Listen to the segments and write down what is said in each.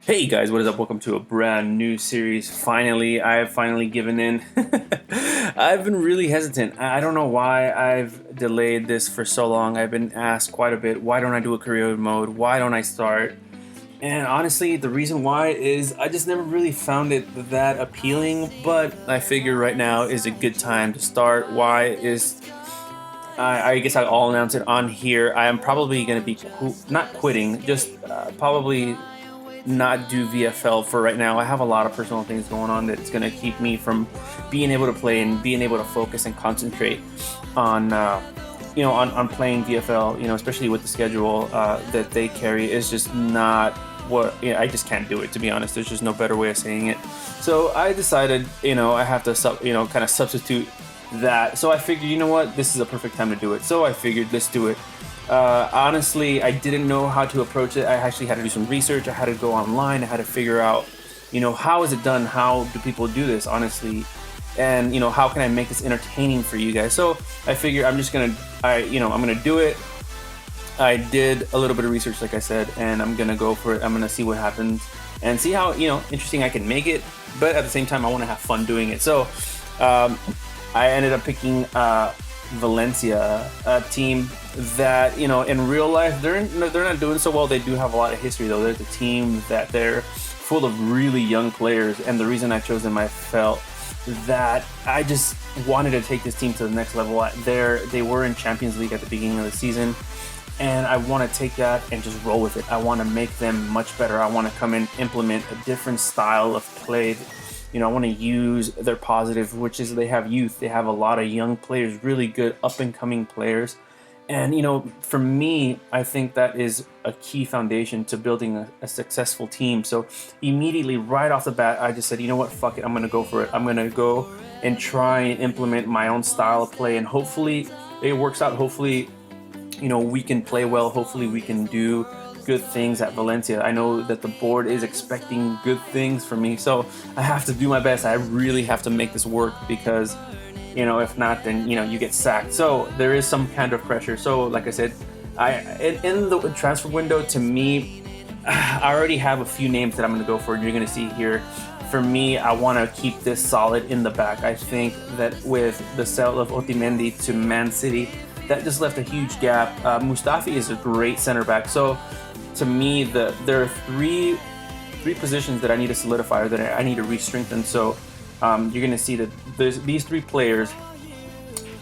Hey guys, what is up? Welcome to a brand new series. I've finally given in. I've been really hesitant. I don't know why I've delayed this for so long. I've been asked quite a bit, why don't I do a career mode? Why don't I start? And honestly, the reason why is I just never really found it that appealing, but I figure right now is a good time to start. Why is I guess I'll announce it on here. I am probably going to be not quitting, just probably not do VFL for right now. I have a lot of personal things going on that's going to keep me from being able to play and being able to focus and concentrate on on playing VFL. Especially with the schedule that they carry is just not what I just can't do it, to be honest. There's just no better way of saying it. So I decided I have to kind of substitute that. So I figured, you know what, this is a perfect time to do it. So I figured, let's do it. Honestly, I didn't know how to approach it. I actually had to do some research. I had to go online. I had to figure out, how is it done? How do people do this, honestly? And, how can I make this entertaining for you guys? So I figured I'm going to do it. I did a little bit of research, like I said, and I'm going to go for it. I'm going to see what happens and see how, interesting I can make it. But at the same time, I want to have fun doing it. So, I ended up picking Valencia, a team that in real life they're not doing so well. They do have a lot of history though. There's a team that they're full of really young players, and the reason I chose them, I felt that I just wanted to take this team to the next level. They were in Champions League at the beginning of the season, and I want to take that and just roll with it. I want to make them much better. I want to come in, implement a different style of play. I want to use their positive, which is they have youth. They have a lot of young players, really good up-and-coming players. And, for me, I think that is a key foundation to building a successful team. So immediately, right off the bat, I just said, you know what, fuck it, I'm going to go for it. I'm going to go and try and implement my own style of play. And hopefully it works out. Hopefully, we can play well. Hopefully we can do good things at Valencia. I know that the board is expecting good things from me, so I have to do my best. I really have to make this work because, if not, then you get sacked. So there is some kind of pressure. So like I said, in the transfer window, to me, I already have a few names that I'm going to go for, and you're going to see here. For me, I want to keep this solid in the back. I think that with the sale of Otamendi to Man City, that just left a huge gap. Mustafi is a great center back. So to me, there are three positions that I need to solidify, or that I need to re-strengthen. So you're going to see that these three players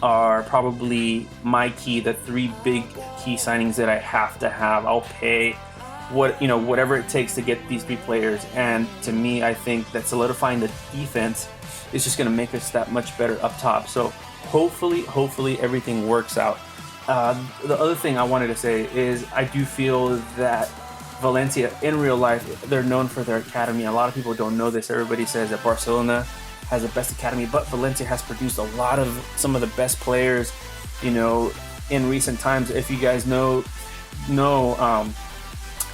are probably my key, the three big key signings that I have to have. I'll pay whatever it takes to get these three players. And to me, I think that solidifying the defense is just going to make us that much better up top. So hopefully everything works out. The other thing I wanted to say is I do feel that Valencia, in real life, they're known for their academy. A lot of people don't know this. Everybody says that Barcelona has the best academy, but Valencia has produced some of the best players, in recent times. If you guys know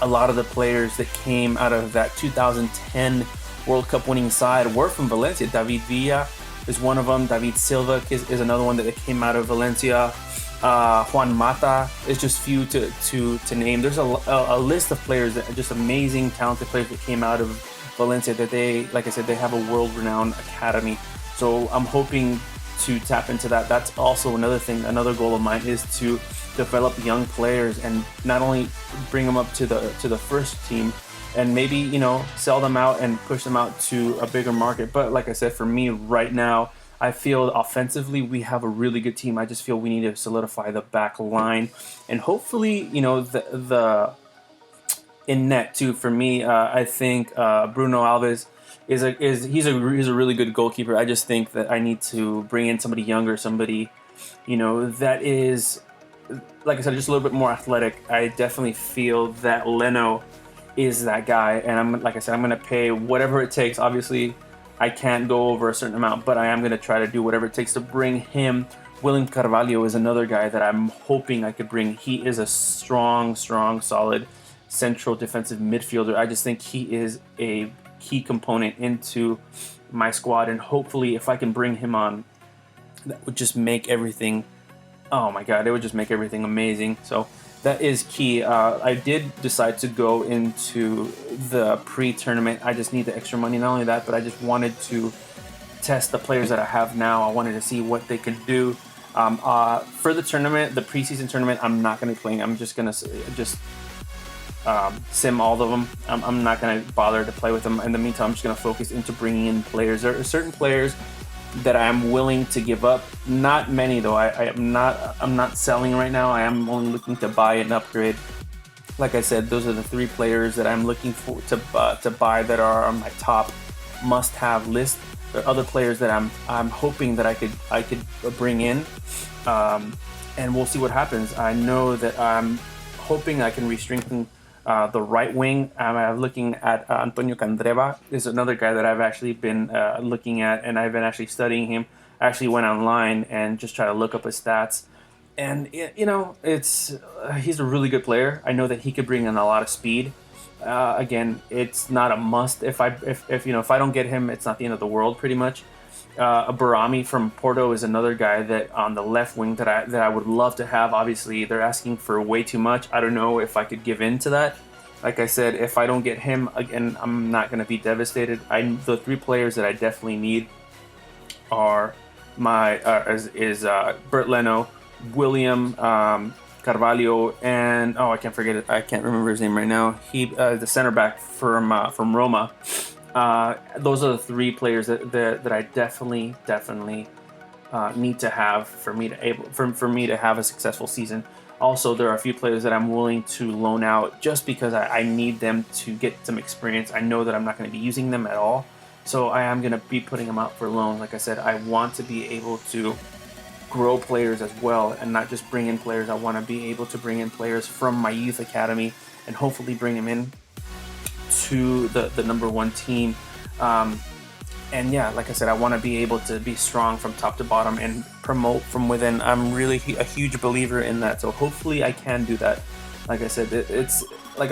a lot of the players that came out of that 2010 World Cup winning side were from Valencia. David Villa is one of them. David Silva is another one that came out of Valencia. Juan Mata is just few to name. There's a list of players that are just amazing, talented players that came out of Valencia that they, like I said, they have a world-renowned academy. So I'm hoping to tap into that. That's also another thing, another goal of mine is to develop young players and not only bring them up to the first team and maybe, sell them out and push them out to a bigger market. But like I said, for me right now, I feel offensively we have a really good team. I just feel we need to solidify the back line, and hopefully, the in net too. For me, I think Bruno Alves he's a really good goalkeeper. I just think that I need to bring in somebody younger, somebody that is, like I said, just a little bit more athletic. I definitely feel that Leno is that guy, and I'm going to pay whatever it takes. Obviously, I can't go over a certain amount, but I am going to try to do whatever it takes to bring him. William Carvalho is another guy that I'm hoping I could bring. He is a strong, solid central defensive midfielder. I just think he is a key component into my squad, and hopefully if I can bring him on, that would just make everything oh my god, it would just make everything amazing. So that is key. I did decide to go into the pre-tournament. I just need the extra money. Not only that, but I just wanted to test the players that I have now. I wanted to see what they could do. For the tournament, the preseason tournament, I'm not going to be playing. I'm just going to just sim all of them. I'm not going to bother to play with them. In the meantime, I'm just going to focus into bringing in players. There are certain players that I'm willing to give up. Not many though. I'm not selling right now. I am only looking to buy and upgrade. Like I said, those are the 3 players that I'm looking for to buy that are on my top must-have list. There are other players that I'm hoping that I could bring in, and we'll see what happens. I know that I'm hoping I can re-strengthen the right wing. I'm looking at Antonio Candreva. Is another guy that I've actually been looking at, and I've been actually studying him. I actually went online and just tried to look up his stats, and he's a really good player. I know that he could bring in a lot of speed. Again, it's not a must. If I don't get him, it's not the end of the world, pretty much. Barami from Porto is another guy that on the left wing that I would love to have. Obviously, they're asking for way too much. I don't know if I could give in to that. Like I said, if I don't get him again, I'm not going to be devastated. The 3 players that I definitely need are Bernd Leno, William Carvalho, and I can't forget it. I can't remember his name right now. He the center back from Roma. Those are the 3 players that I definitely need to have for me to have a successful season. Also, there are a few players that I'm willing to loan out just because I need them to get some experience. I know that I'm not going to be using them at all, so I am going to be putting them out for loan. Like I said, I want to be able to grow players as well and not just bring in players. I want to be able to bring in players from my youth academy and hopefully bring them in to the number 1 team. And yeah, like I said, I want to be able to be strong from top to bottom and promote from within. I'm really a huge believer in that. So hopefully I can do that. Like I said, it's like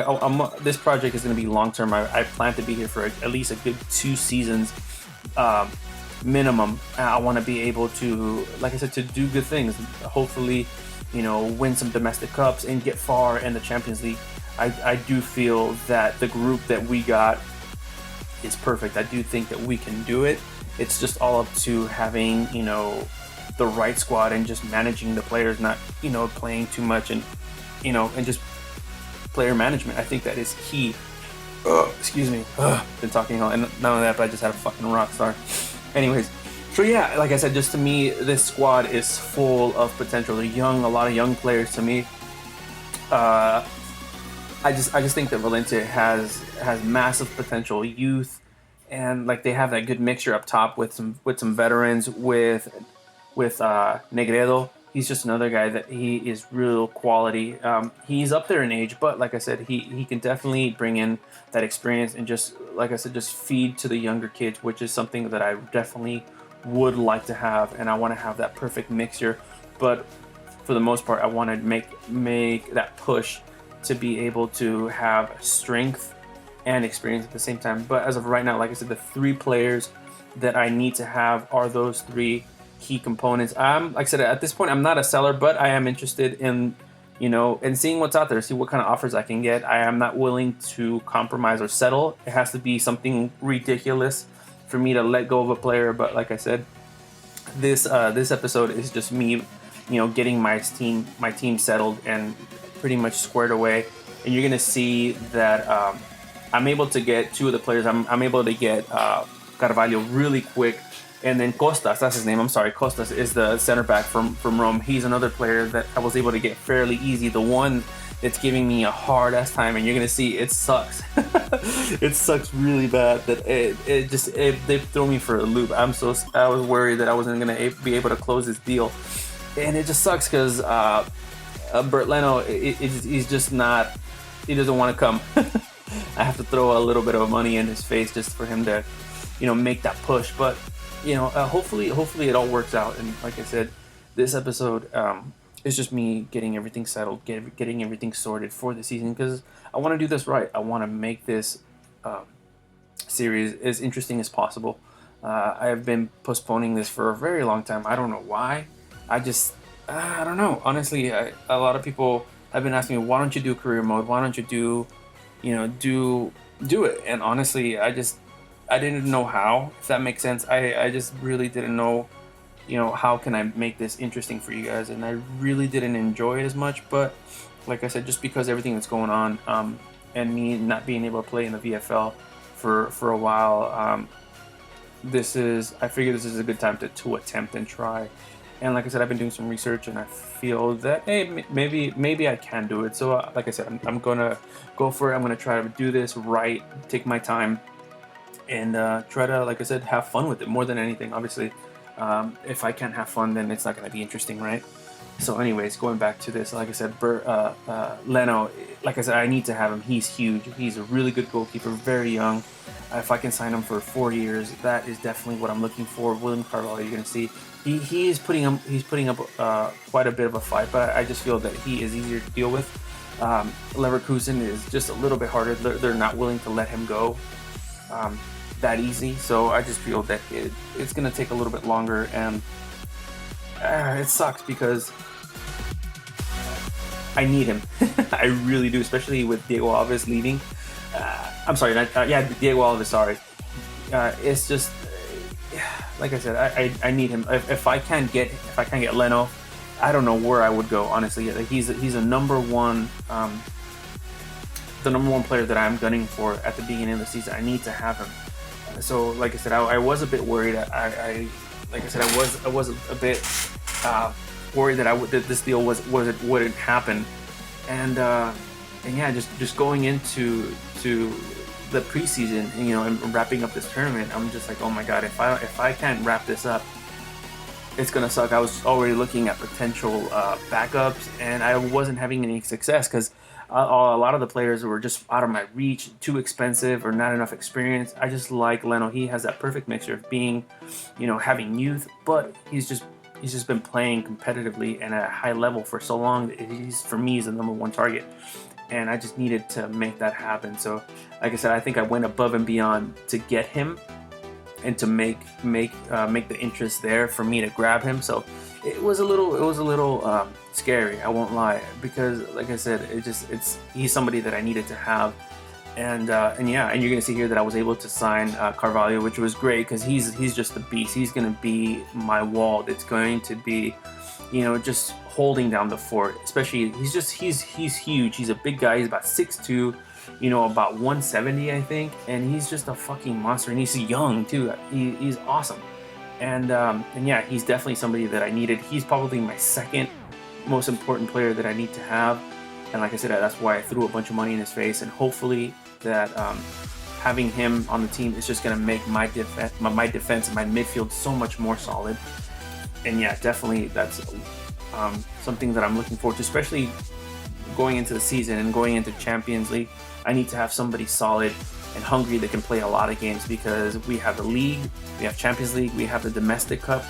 this project is going to be long term. I plan to be here for at least a good 2 seasons minimum. I want to be able to, like I said, to do good things. Hopefully, win some domestic cups and get far in the Champions League. I do feel that the group that we got is perfect. I do think that we can do it. It's just all up to having, the right squad and just managing the players, not, playing too much and just player management. I think that is key. Excuse me. Been talking all, and none of that, but I just had a fucking rock star. Anyways, so yeah, like I said, just to me, this squad is full of potential. A lot of young players to me. I just think that Valencia has massive potential, youth, and like they have that good mixture up top with some veterans with Negredo. He's just another guy that he is real quality. He's up there in age, but like I said, he can definitely bring in that experience and just, like I said, just feed to the younger kids, which is something that I definitely would like to have, and I want to have that perfect mixture. But for the most part, I want to make that push to be able to have strength and experience at the same time. But as of right now, like I said, the 3 players that I need to have are those 3 key components. Like I said, at this point, I'm not a seller, but I am interested in, in seeing what's out there, see what kind of offers I can get. I am not willing to compromise or settle. It has to be something ridiculous for me to let go of a player. But like I said, this episode is just me, getting my team settled and pretty much squared away. And you're gonna see that I'm able to get 2 of the players. I'm able to get Carvalho really quick, and then Kostas, that's his name. I'm sorry, Kostas is the center back from Rome. He's another player that I was able to get fairly easy. The one that's giving me a hard ass time, and you're gonna see it sucks. It sucks really bad. That they throw me for a loop. I was worried that I wasn't gonna be able to close this deal, and it just sucks because Bernd Leno, he's just not. He doesn't want to come. I have to throw a little bit of money in his face just for him to, make that push. But hopefully it all works out. And like I said, this episode is just me getting everything settled, getting everything sorted for the season, because I want to do this right. I want to make this series as interesting as possible. I have been postponing this for a very long time. I don't know why. I don't know. Honestly, a lot of people have been asking me, why don't you do career mode? Why don't you do, do it? And honestly, I didn't know how. If that makes sense, I just really didn't know, how can I make this interesting for you guys? And I really didn't enjoy it as much. But like I said, just because everything that's going on, and me not being able to play in the VFL for a while, I figure this is a good time to attempt and try. And like I said, I've been doing some research, and I feel that hey, maybe I can do it. So like I said, I'm gonna go for it. I'm gonna try to do this right, take my time, and try to, like I said, have fun with it more than anything. Obviously, if I can't have fun, then it's not gonna be interesting, right? So anyways, going back to this, like I said, Leno, like I said, I need to have him. He's huge. He's a really good goalkeeper, very young. If I can sign him for 4 years, that is definitely what I'm looking for. William Carvalho, you're going to see, he is putting up quite a bit of a fight, but I just feel that he is easier to deal with. Leverkusen is just a little bit harder. They're not willing to let him go that easy, so I just feel that it's going to take a little bit longer, and it sucks because I need him. I really do, especially with Diego Alves leaving. I'm sorry, Diego Alves. Sorry, it's just like I said, I need him. If I can't get Leno, I don't know where I would go. Honestly, he's a number one, the number one player that I'm gunning for at the beginning of the season. I need to have him. So, like I said, I was a bit worried. I was a bit worried that this deal wouldn't happen, and yeah, just going into the preseason, and wrapping up this tournament, I'm just like, oh my god, if I can't wrap this up, it's gonna suck. I was already looking at potential backups, and I wasn't having any success because a lot of the players were just out of my reach, too expensive, or not enough experience. I just like Leno. He has that perfect mixture of being, having youth, but he's just been playing competitively and at a high level for so long that for me, he's the number one target. And I just needed to make that happen. So, like I said, I think I went above and beyond to get him and to make the interest there for me to grab him. So it was a little scary. I won't lie, because like I said, he's somebody that I needed to have. And you're gonna see here that I was able to sign Carvalho, which was great because he's just a beast. He's gonna be my wall. It's going to be, just holding down the fort. Especially he's huge. He's a big guy. He's about 6'2", about 170, I think, and he's just a fucking monster. And he's young too. He's awesome. And yeah, he's definitely somebody that I needed. He's probably my second most important player that I need to have. And like I said, that's why I threw a bunch of money in his face, and hopefully that having him on the team is just going to make my defense and my midfield so much more solid. And yeah, definitely that's something that I'm looking forward to, especially going into the season and going into Champions League. I need to have somebody solid and hungry that can play a lot of games, because we have the league, we have Champions League, we have the domestic cup.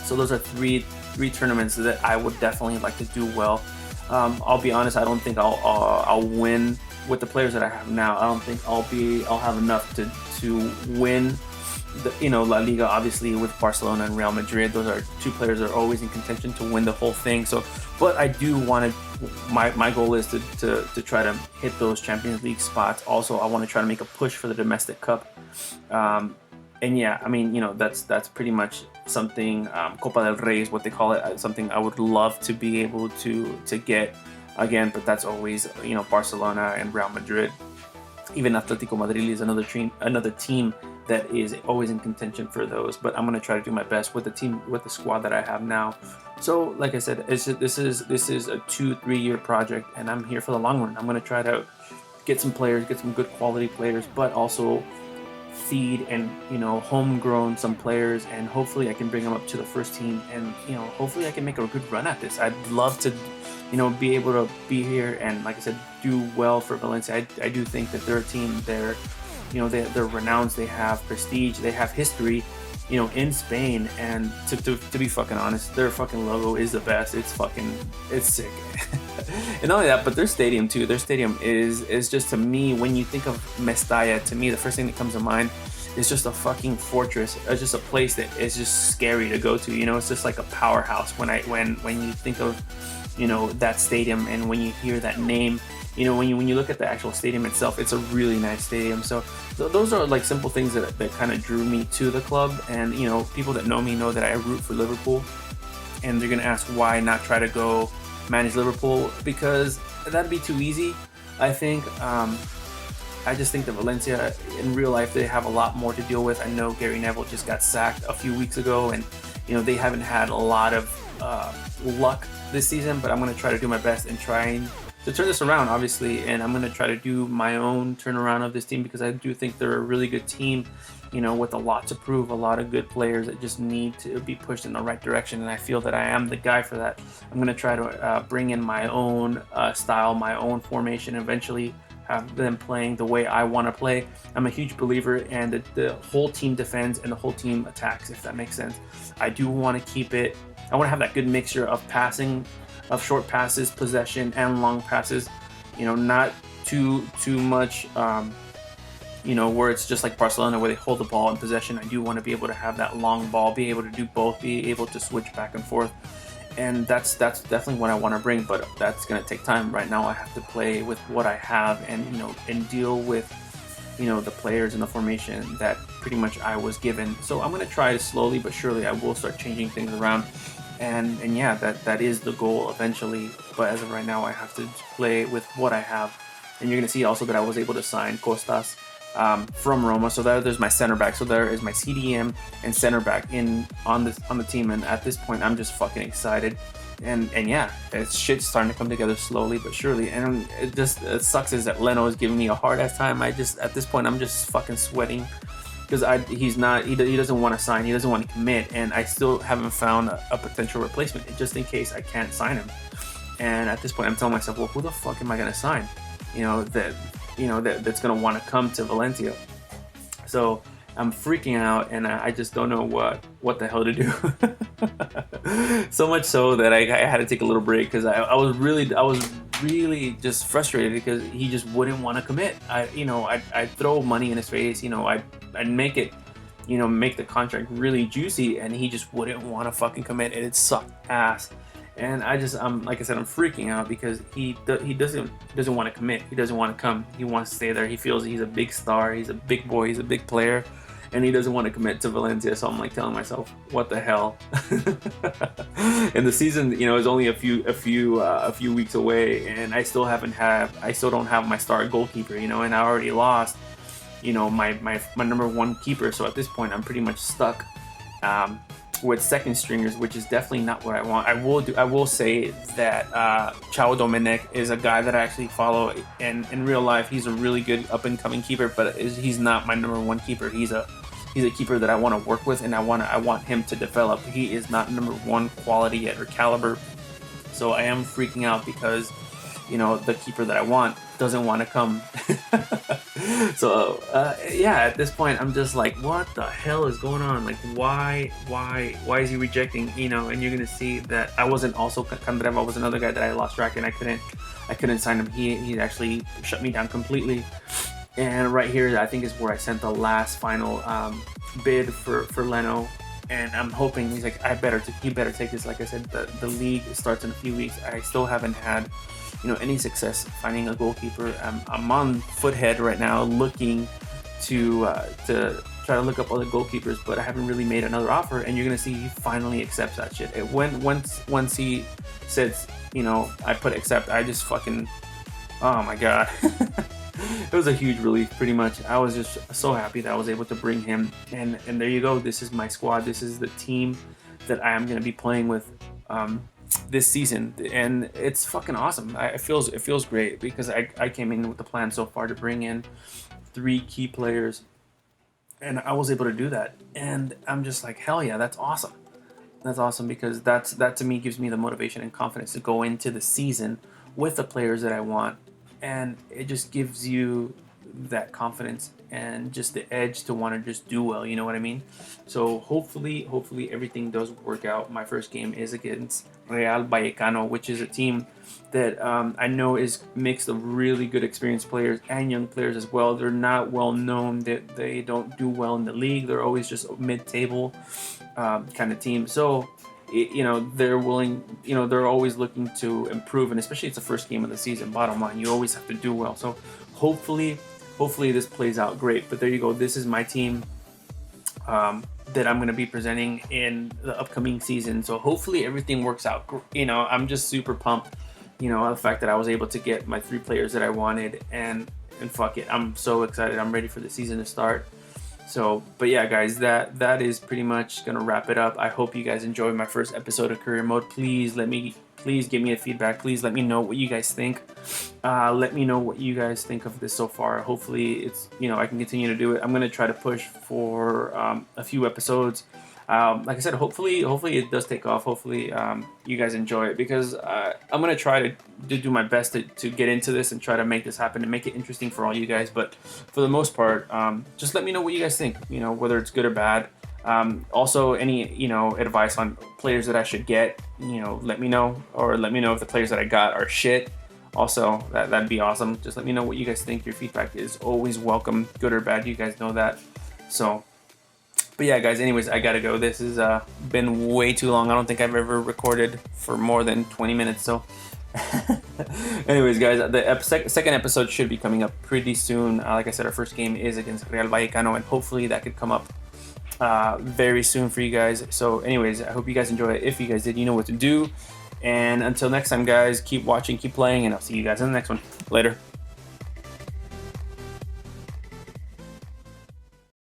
So those are three tournaments that I would definitely like to do well. I'll be honest, I don't think I'll win with the players that I have now. I don't think I'll have enough to win the, La Liga, obviously, with Barcelona and Real Madrid. Those are two players that are always in contention to win the whole thing. So, but I do want to, my goal is to try to hit those Champions League spots. Also, I want to try to make a push for the domestic cup. And yeah, I mean, that's pretty much something, Copa del Rey is what they call it, something I would love to be able to get again, but that's always, Barcelona and Real Madrid. Even Atletico Madrid is another team that is always in contention for those, but I'm going to try to do my best with the squad that I have now. So like I said, this is a 2-3 year project, and I'm here for the long run. I'm going to try to get some players, get some good quality players, but also feed and homegrown some players, and hopefully I can bring them up to the first team, and hopefully I can make a good run at this. I'd love to be able to be here and, like I said, do well for Valencia. I do think that they're a team. They're renowned, they have prestige, they have history, in Spain, and to be fucking honest, their fucking logo is the best. It's sick. And not only that, but their stadium too. Their stadium is just, to me, when you think of Mestalla, to me the first thing that comes to mind is just a fucking fortress. It's just a place that is just scary to go to. You know, it's just like a powerhouse when you think of, you know, that stadium, and when you hear that name, you know, when you look at the actual stadium itself, it's a really nice stadium. So those are like simple things that kind of drew me to the club. And you know, people that know me know that I root for Liverpool, and they're gonna ask why not try to go manage Liverpool, because that'd be too easy, I think. I just think that Valencia, in real life, they have a lot more to deal with. I know Gary Neville just got sacked a few weeks ago, and you know, they haven't had a lot of luck this season. But I'm going to try to do my best and trying to turn this around, obviously. And I'm going to try to do my own turnaround of this team, because I do think they're a really good team, you know, with a lot to prove, a lot of good players that just need to be pushed in the right direction. And I feel that I am the guy for that. I'm going to try to bring in my own style, my own formation, eventually have them playing the way I want to play. I'm a huge believer, and the whole team defends and the whole team attacks, if that makes sense. I do want to keep it, I want to have that good mixture of passing, of short passes, possession, and long passes. You know, not too much, you know, where it's just like Barcelona where they hold the ball in possession. I do want to be able to have that long ball, be able to do both, be able to switch back and forth. And that's definitely what I want to bring, but that's going to take time. Right now I have to play with what I have, and you know, and deal with, you know, the players and the formation that pretty much I was given. So I'm going to try slowly but surely. I will start changing things around, and yeah, that is the goal eventually. But as of right now, I have to play with what I have. And you're going to see also that I was able to sign Kostas from Roma. So there's my center back. So there is my CDM and center back on the team. And at this point, I'm just fucking excited. And yeah, it's shit's starting to come together slowly but surely. And it sucks is that Leno is giving me a hard ass time. At this point, I'm just fucking sweating, because he doesn't want to sign, he doesn't want to commit, and I still haven't found a potential replacement just in case I can't sign him. And at this point, I'm telling myself, well, who the fuck am I gonna sign? That's gonna want to come to Valencia. So I'm freaking out, and I just don't know what the hell to do. So much so that I had to take a little break, because I was really just frustrated, because he just wouldn't want to commit. I'd throw money in his face, you know, I'd make it, you know, make the contract really juicy, and he just wouldn't want to fucking commit, and it sucked ass. And like I said, I'm freaking out, because he doesn't want to commit. He doesn't want to come. He wants to stay there. He feels he's a big star. He's a big boy. He's a big player, and he doesn't want to commit to Valencia. So I'm like telling myself, what the hell? And the season, you know, is only a few weeks away, and I still don't have my star goalkeeper, you know, and I already lost, you know, my number one keeper. So at this point, I'm pretty much stuck with second stringers, which is definitely not what I want. I will say that Chao Dominic is a guy that I actually follow, and in real life he's a really good up and coming keeper, but he's not my number one keeper. He's a keeper that I want to work with, and I want him to develop. He is not number one quality yet, or caliber. So I am freaking out, because you know, the keeper that I want doesn't want to come. So yeah, at this point I'm just like, what the hell is going on? Like, why is he rejecting, you know? And you're gonna see that I wasn't also Candreva was another guy that I lost track, and I couldn't sign him. He actually shut me down completely. And right here, I think, is where I sent the last final bid for Leno. And I'm hoping, he's like, he better take this. Like I said, the league starts in a few weeks. I still haven't had, you know, any success finding a goalkeeper. I'm on Foothead right now, looking to try to look up other goalkeepers, but I haven't really made another offer. And you're gonna see he finally accepts that shit. Once he says, you know, I put accept, I just fucking, oh my god. It was a huge relief, pretty much. I was just so happy that I was able to bring him, and there you go. This is my squad. This is the team that I am going to be playing with this season, and it's fucking awesome. It feels great, because I came in with the plan so far to bring in 3 key players, and I was able to do that. And I'm just like, hell yeah, that's awesome. That's awesome, because that to me gives me the motivation and confidence to go into the season with the players that I want. And it just gives you that confidence and just the edge to want to just do well. You know what I mean? So hopefully everything does work out. My first game is against Real Vallecano, which is a team that I know is mixed of really good experienced players and young players as well. They're not well known, that they don't do well in the league. They're always just a mid-table kind of team. So they're willing, they're always looking to improve, and especially it's the first game of the season. Bottom line, you always have to do well. So hopefully this plays out great. But there you go. This is my team that I'm going to be presenting in the upcoming season. So hopefully everything works out. I'm just super pumped. The fact that I was able to get my 3 players that I wanted, and fuck it, I'm so excited. I'm ready for the season to start. So, but yeah, guys, that is pretty much gonna wrap it up. I hope you guys enjoyed my first episode of Career Mode. Please give me a feedback. Please let me know what you guys think. Let me know what you guys think of this so far. Hopefully it's, I can continue to do it. I'm gonna try to push for a few episodes. Like I said, hopefully it does take off. Hopefully you guys enjoy it, because I'm gonna try to do my best to get into this and try to make this happen and make it interesting for all you guys. But for the most part, just let me know what you guys think, whether it's good or bad. Also, any advice on players that I should get, let me know, or let me know if the players that I got are shit. Also, that'd be awesome. Just let me know what you guys think. Your feedback is always welcome, good or bad. You guys know that. So, but yeah, guys, anyways, I gotta go. This has been way too long. I don't think I've ever recorded for more than 20 minutes. So anyways, guys, the second episode should be coming up pretty soon. Like I said, our first game is against Real Vallecano, and hopefully that could come up very soon for you guys. So anyways, I hope you guys enjoy it. If you guys did, you know what to do. And until next time, guys, keep watching, keep playing, and I'll see you guys in the next one. Later.